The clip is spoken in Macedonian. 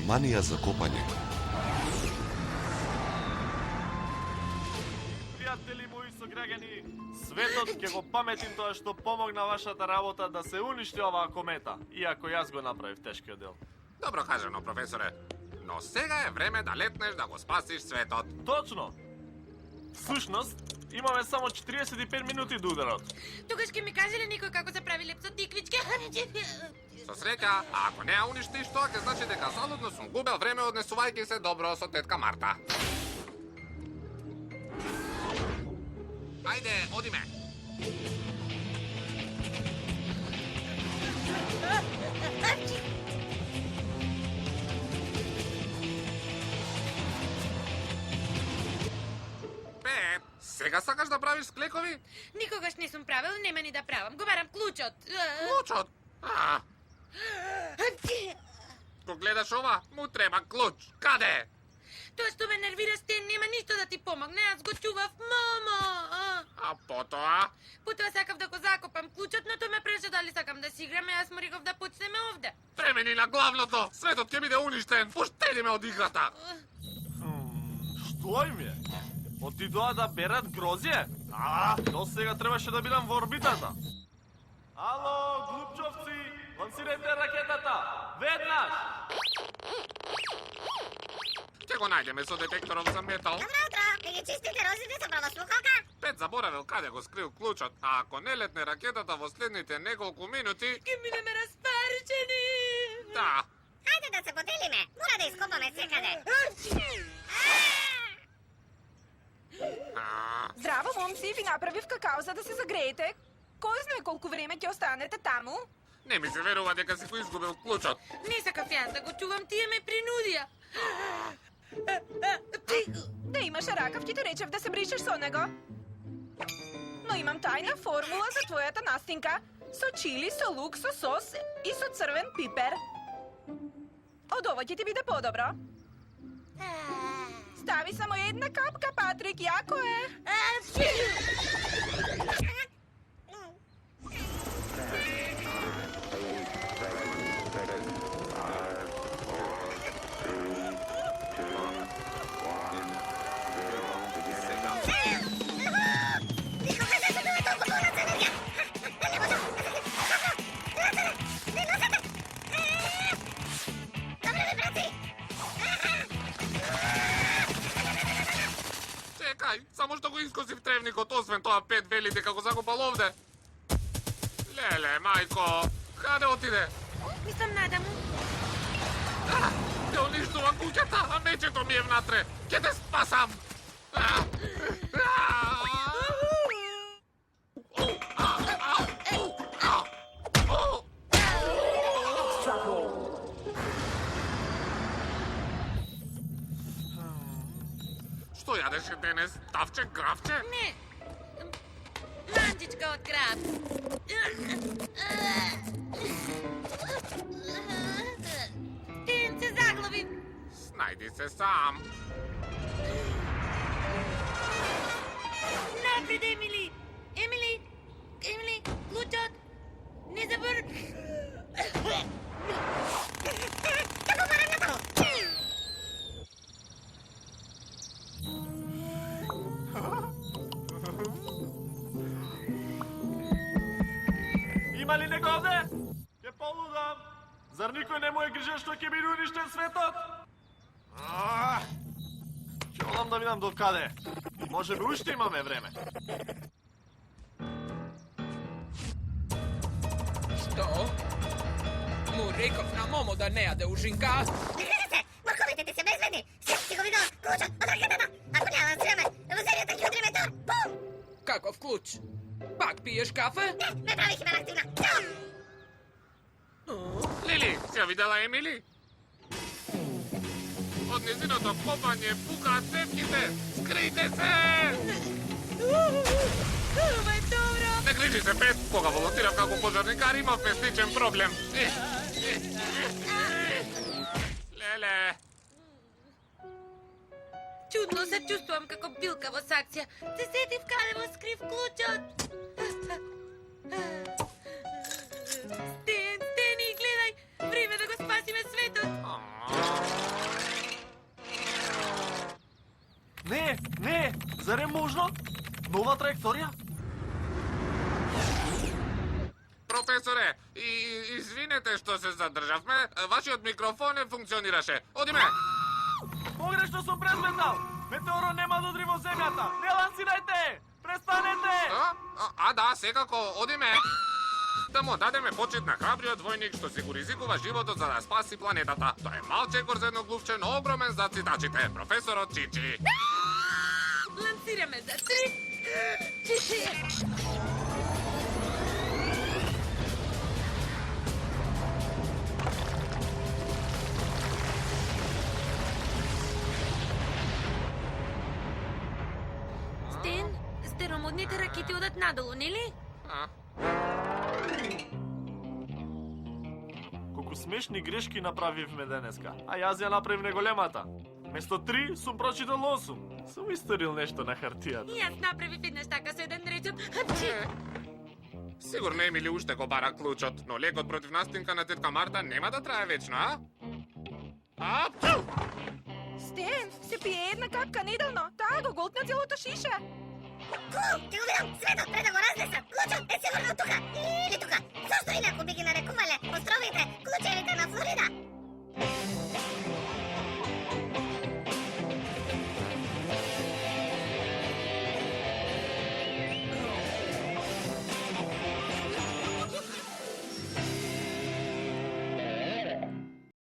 Манија за копање. Пријатели мои сограѓани, светот ќе го паметим тоа што помогна вашата работа да се уништи оваа комета, иако јас го направив тешкиот дел. Добро кажано, професоре. Но сега е време да летнеш да го спасиш светот. Точно! Всушност, имаме само 45 минути до ударот. Тогаш ќе ми каже ли никој како се прави леп со тиквички? Со среќа, а ако не ја уништиш, тоа ќе значи дека залудно сум губел време однесувајќи се добро со тетка Марта. Ајде, одиме. Пеп, сега сакаш да правиш склекови? Никогаш не сум правил, нема ни да правам. Го барам клучот. Клучот? Го гледаш ова? Му треба клуч. Каде? Тоа што ме нервира, Стен, нема ништо да ти помогне. Аз го чував, мамо. А потоа? Потоа сакав да го закопам клучот, но тој ме преше дали сакам да си играме, јас му реков да почнеме овде. Премени на главното! Светот ќе биде уништен! Пуштени ме од играта! Што им е? Отидоа да берат грозје? До сега требаше да бидам во орбитата. Ало, глупчовци, лансирајте ракетата! Веднаш! Ќе го најдеме со детекторов за метал. Добро утро! Ме ги чистите розите со правослухалка? Пет заборавил каде го скрил клучот, а ако не летне ракетата во следните неколку минути... Ке минеме распарчени! Да! Хајде да се поделиме! Мора да ископаме секаде! Здраво, момци, ви направив какао за да се загреете. Кој знае колку време ќе останете таму? Не ми се верува дека си го изгубил клучот. Не сакав јас да го чувам, тие ме принудија. Да имаш ракав, ќе ти речев да се бришеш со него. Но имам тајна формула за твојата настинка. Со чили, со лук, со сос и со црвен пипер. Од ова ќе ти биде подобро. Стави само една капка, Патрик, јако е. Чекај, само што го искосив тревникот, освен тоа Пет вели дека го закопал овде. Леле, мајко, каде отиде? Мислам надаму. Те уништува куќата, а мечето ми е внатре. Ќе те спасам. Што јадеше денес? Тавче, гравче? Не. Манџичка од краб. Стен се заглави. Снајди се сам. Напред, Емили. Емили, клучот. Не забор... Има ли некој овде? Ќе полудам. Зар никој не му е грижен што ќе биде уништен светот? Ќе одам да видам до каде. Може би уште имаме време. Што? Му реков на Момо да не јаде ужинка. Не гледате! Морковите ти се безвредни! Сега си го видела клучот од ракетата! Ако не лансираме, во серијата ќе удриме тоа! Бум! Каков клуч? Пак пиеш кафе? Не, ме прави хиперактивна! Лили, си ја видела Емили? Од незиното копање пукаат цевките! Скрите се! Ова е добро. Не грижи се, Пет! Кога волонтирав како пожарникар имавме сличен проблем. Леле! Чудно се чувствувам како билка во сакција. Се сетив каде во скрив клучот. Стен, и гледај! Време да го спасиме светот! нова траекторија? Професоре, извинете што се задржавме, вашиот микрофон не функционираше. Одиме! Погрешно сум презметнал! Метеорот нема да удри во земјата! Не лансирајте! Престанете! Да, секако, одиме! Да му дадеме почит на храбриот војник што си го ризикува животот за да спаси планетата. Тоа е мал чекор за едно глувче, но огромен за цитачите. Професорот Чичи. Лансираме за 3, 4... Стен, стеромодните ракети одат надолу, нели? Колку смешни грешки направивме денеска, а јас ја направив неголемата. Место 3 сум прочитал 8. Сум историл нешто на хартијата. И јас направив еднаш така со еден речот. Хачи! Сигурно Емили уште го бара клучот, но лекот против настинка на тетка Марта нема да трае вечно, а? Апчу! Стен, се пие една капка неделно. Таа го голтна целото шише. Ку, ќе го видам светот пред да го разнесам. Клучот е сигурно тука. Или тука. Зошто инаку би ги